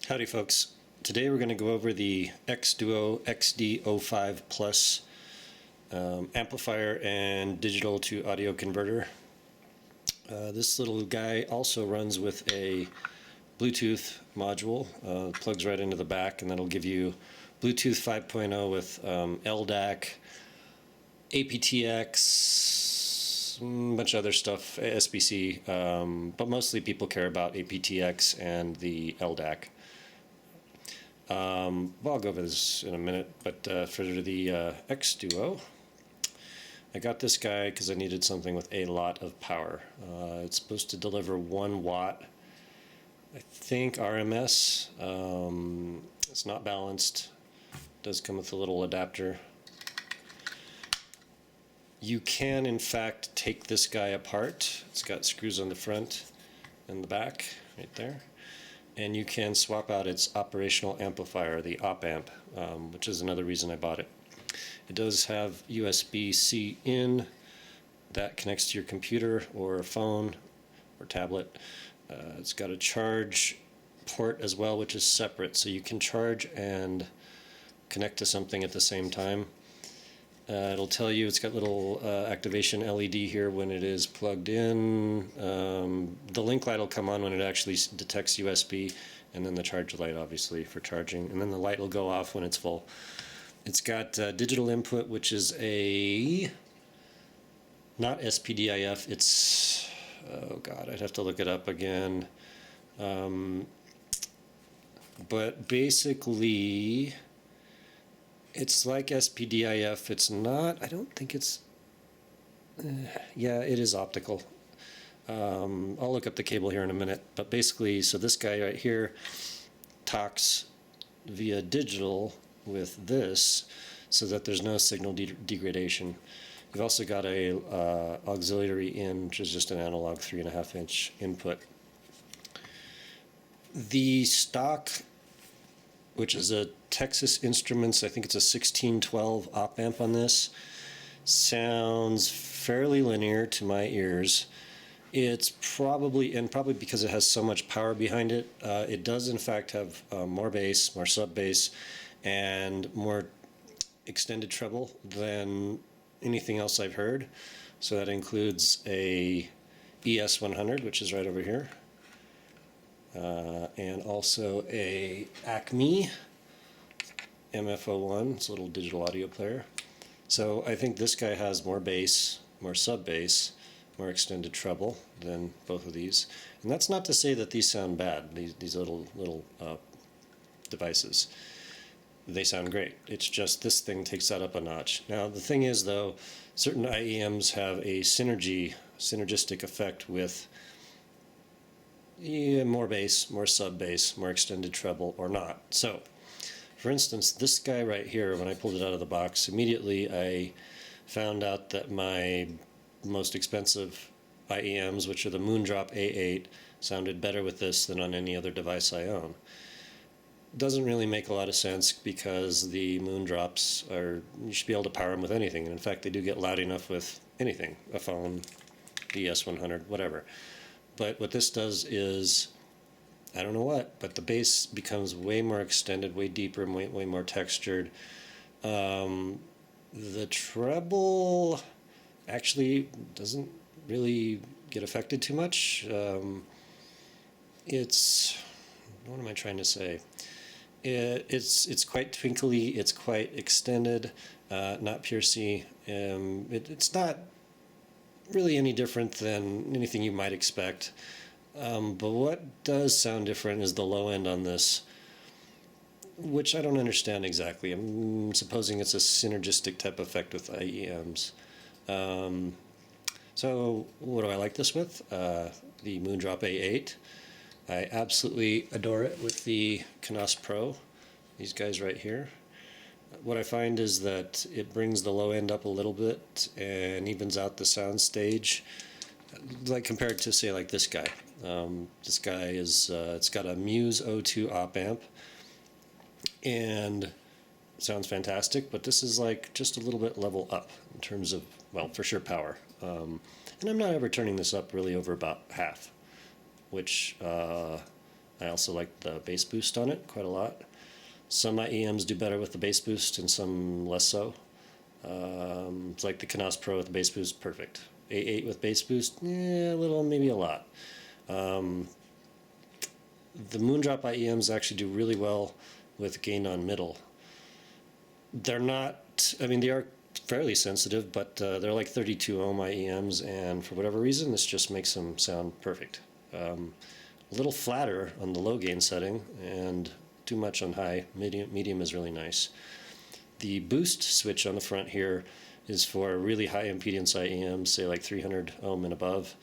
Howdy folks. Today we're going to go over the Xduoo XD-05 Plus amplifier and digital to audio converter. This little guy also runs with a Bluetooth module. Plugs right into the back, and that'll give you Bluetooth 5.0 with LDAC, aptX, a bunch of other stuff, SBC, but mostly people care about aptX and the LDAC. Well, I'll go over this in a minute, but for the Xduoo, I got this guy because I needed something with a lot of power. It's supposed to deliver 1 watt, I think, RMS. It's not balanced. It does come with a little adapter. You can, in fact, take this guy apart. It's got screws on the front and the back, right there. And you can swap out its operational amplifier, the op-amp, which is another reason I bought it. It does have USB-C in that connects to your computer or phone or tablet. It's got a charge port as well, which is separate, so you can charge and connect to something at the same time. It'll tell you, it's got little activation LED here when it is plugged in. The link light will come on when it actually detects USB, and then the charge light obviously for charging, and then the light will go off when it's full. It's got digital input, which is not SPDIF, it's, oh god, I'd have to look it up again. But basically, it's like SPDIF. It's not, I don't think it's, yeah, it is optical. I'll look up the cable here in a minute. But basically, so this guy right here talks via digital with this so that there's no signal degradation. You've also got a auxiliary in, which is just an analog 3.5-inch input. The stock, which is a Texas Instruments, I think it's a 1612 op-amp on this, sounds fairly linear to my ears. It's probably because it has so much power behind it, it does in fact have more bass, more sub-bass, and more extended treble than anything else I've heard. So that includes a ES100, which is right over here, and also a Acme MF01, it's a little digital audio player. So I think this guy has more bass, more sub-bass, more extended treble than both of these. And that's not to say that these sound bad, these little devices. They sound great. It's just this thing takes that up a notch. Now the thing is though, certain IEMs have a synergistic effect with more bass, more sub-bass, more extended treble, or not. So, for instance, this guy right here, when I pulled it out of the box, immediately I found out that my most expensive IEMs, which are the Moondrop A8, sounded better with this than on any other device I own. Doesn't really make a lot of sense because the Moondrops you should be able to power them with anything. And in fact, they do get loud enough with anything, a phone, ES100, whatever. But what this does is, I don't know what, but the bass becomes way more extended, way deeper, and way more textured. The treble actually doesn't really get affected too much. What am I trying to say? It's quite twinkly, it's quite extended, not pure C. It's not really any different than anything you might expect. But what does sound different is the low end on this, which I don't understand exactly. I'm supposing it's a synergistic type effect with IEMs. So what do I like this with? The Moondrop A8. I absolutely adore it with the Canas Pro, these guys right here. What I find is that it brings the low end up a little bit and evens out the sound stage, like compared to, say, like this guy. This guy is, it's got a Muse O2 op-amp, and sounds fantastic, but this is like just a little bit level up in terms of, well, for sure power. And I'm not ever turning this up really over about half, which I'll also like the bass boost on it quite a lot. Some IEMs do better with the bass boost and some less so. It's like the Canas Pro with the bass boost, perfect. A8 with bass boost, a little, maybe a lot. The Moondrop IEMs actually do really well with gain on middle. They're not, I mean, they are fairly sensitive, but they're like 32 ohm IEMs, and for whatever reason, this just makes them sound perfect. A little flatter on the low gain setting, and too much on high. Medium is really nice. The boost switch on the front here is for really high impedance IEMs, say like 300 ohm and above.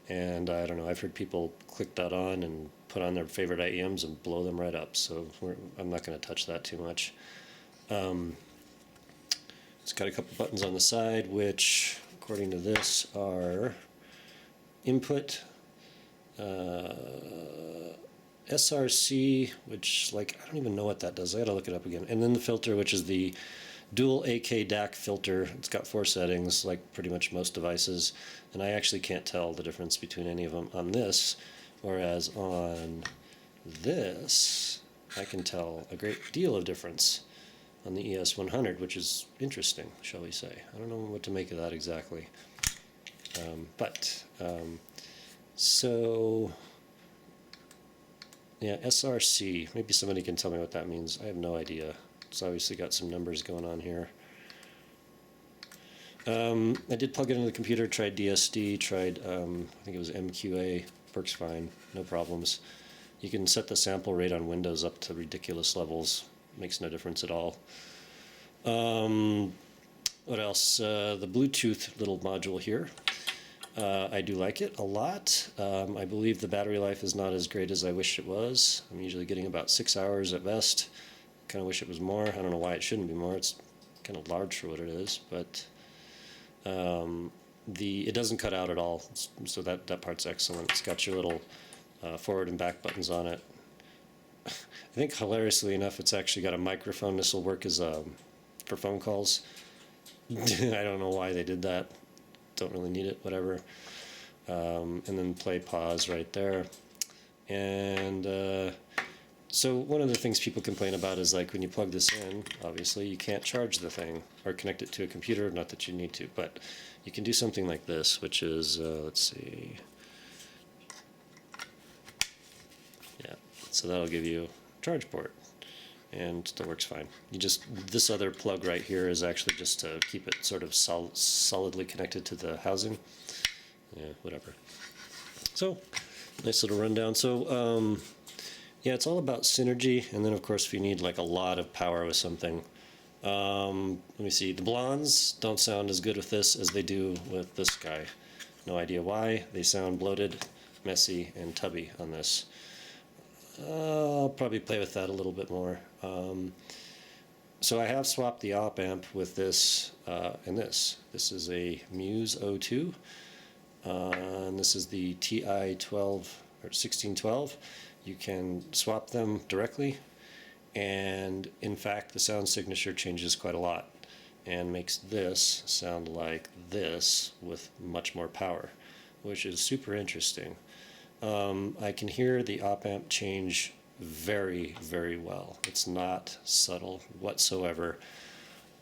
And I don't know, I've heard people click that on and put on their favorite IEMs and blow them right up. So I'm not going to touch that too much. It's got a couple buttons on the side, which, according to this, are input, SRC, which, like, I don't even know what that does. I gotta look it up again. And then the filter, which is the dual AK DAC filter. It's got 4 settings, like pretty much most devices. And I actually can't tell the difference between any of them on this, whereas on this, I can tell a great deal of difference on the ES100, which is interesting, shall we say. I don't know what to make of that exactly. So, yeah, SRC, maybe somebody can tell me what that means. I have no idea. It's obviously got some numbers going on here. I did plug it into the computer, tried DSD, tried, I think it was MQA, works fine, no problems. You can set the sample rate on Windows up to ridiculous levels, makes no difference at all. What else? The Bluetooth little module here. I do like it a lot. I believe the battery life is not as great as I wish it was. I'm usually getting about 6 hours at best. Kind of wish it was more. I don't know why it shouldn't be more. It's kind of large for what it is, but it doesn't cut out at all, so that part's excellent. It's got your little forward and back buttons on it. I think hilariously enough, it's actually got a microphone. This will work as for phone calls. I don't know why they did that. Don't really need it, whatever. And then play pause right there. And so one of the things people complain about is, like, when you plug this in, obviously you can't charge the thing or connect it to a computer, not that you need to, but you can do something like this, which is, let's see. Yeah, so that'll give you a charge port, and still works fine. This other plug right here is actually just to keep it sort of solidly connected to the housing. Yeah, whatever. So, nice little rundown. So, yeah, it's all about synergy, and then of course if you need like a lot of power with something. Let me see, the blondes don't sound as good with this as they do with this guy. No idea why. They sound bloated, messy, and tubby on this. I'll probably play with that a little bit more. So I have swapped the op amp with this and this. This is a Muse 02, and this is the TI-12 or 1612. You can swap them directly, and in fact the sound signature changes quite a lot and makes this sound like this with much more power, which is super interesting. I can hear the op amp change very, very well. It's not subtle whatsoever.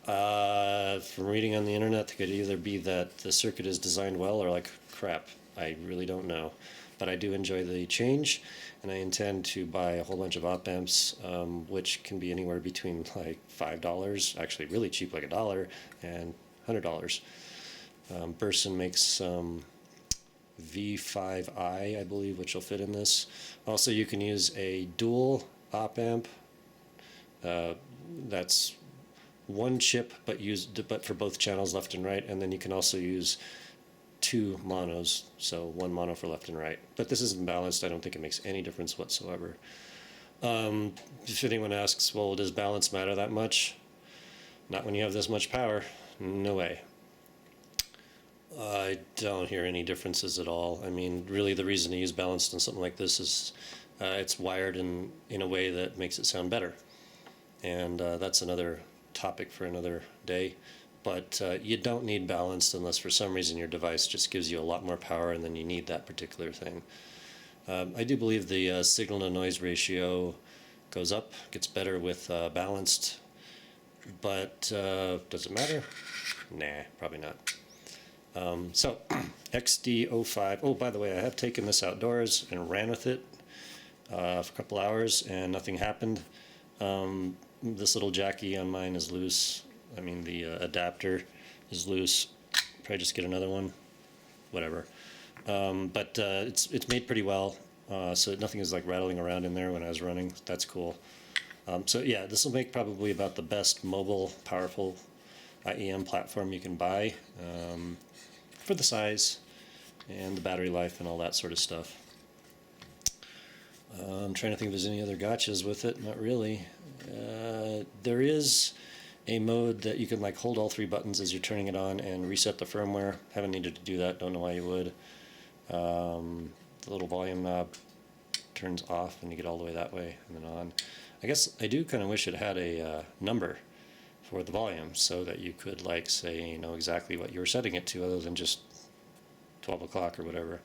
From reading on the internet, it could either be that the circuit is designed well or like crap. I really don't know. But I do enjoy the change, and I intend to buy a whole bunch of op amps, which can be anywhere between like $5, actually really cheap, like $1, and $100. Burson makes some V5i, I believe, which will fit in this. Also, you can use a dual op amp. That's one chip, but for both channels, left and right, and then you can also use 2 monos, so 1 mono for left and right. But this isn't balanced. I don't think it makes any difference whatsoever. If anyone asks, well, does balance matter that much? Not when you have this much power. No way. I don't hear any differences at all. I mean, really the reason to use balanced on something like this is it's wired in a way that makes it sound better. And that's another topic for another day. But you don't need balanced unless for some reason your device just gives you a lot more power and then you need that particular thing. I do believe the signal to noise ratio goes up, gets better with balanced, but does it matter? Nah, probably not. So XD-05, oh, by the way, I have taken this outdoors and ran with it for a couple hours and nothing happened. This little jacky on mine is loose. I mean, the adapter is loose. Probably just get another one, whatever. But it's made pretty well, so nothing is like rattling around in there when I was running. That's cool. So yeah, this will make probably about the best mobile, powerful IEM platform you can buy for the size and the battery life and all that sort of stuff. I'm trying to think if there's any other gotchas with it. Not really. There is a mode that you can like hold all 3 buttons as you're turning it on and reset the firmware. Haven't needed to do that. Don't know why you would. The little volume knob turns off and you get all the way that way and then on. I guess I do kind of wish it had a number for the volume so that you could like say, you know, exactly what you were setting it to other than just 12 o'clock or whatever.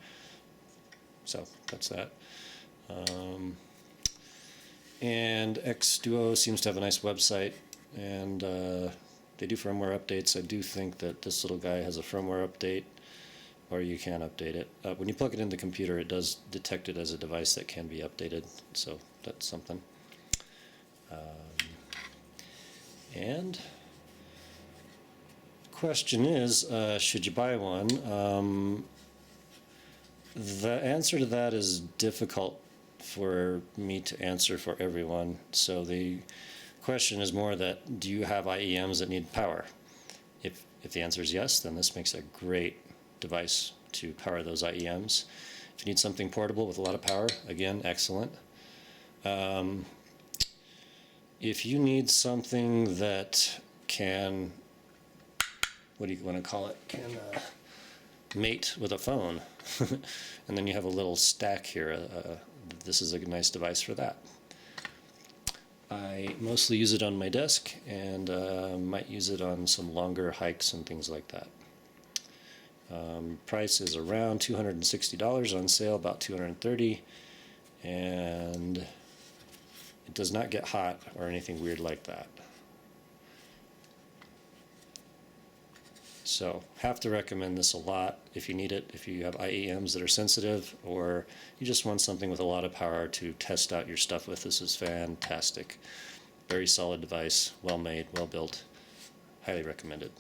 So that's that. And Xduoo seems to have a nice website, and they do firmware updates. I do think that this little guy has a firmware update, or you can update it. When you plug it in the computer, it does detect it as a device that can be updated, so that's something. And the question is, should you buy one? The answer to that is difficult for me to answer for everyone. So the question is more that, do you have IEMs that need power? If the answer is yes, then this makes a great device to power those IEMs. If you need something portable with a lot of power, again, excellent. If you need something that can, what do you want to call it, can mate with a phone, and then you have a little stack here, this is a nice device for that. I mostly use it on my desk and might use it on some longer hikes and things like that. Price is around $260, on sale about $230, and it does not get hot or anything weird like that. So have to recommend this a lot if you need it, if you have IEMs that are sensitive or you just want something with a lot of power to test out your stuff with. This is fantastic. Very solid device, well made, well built, highly recommended.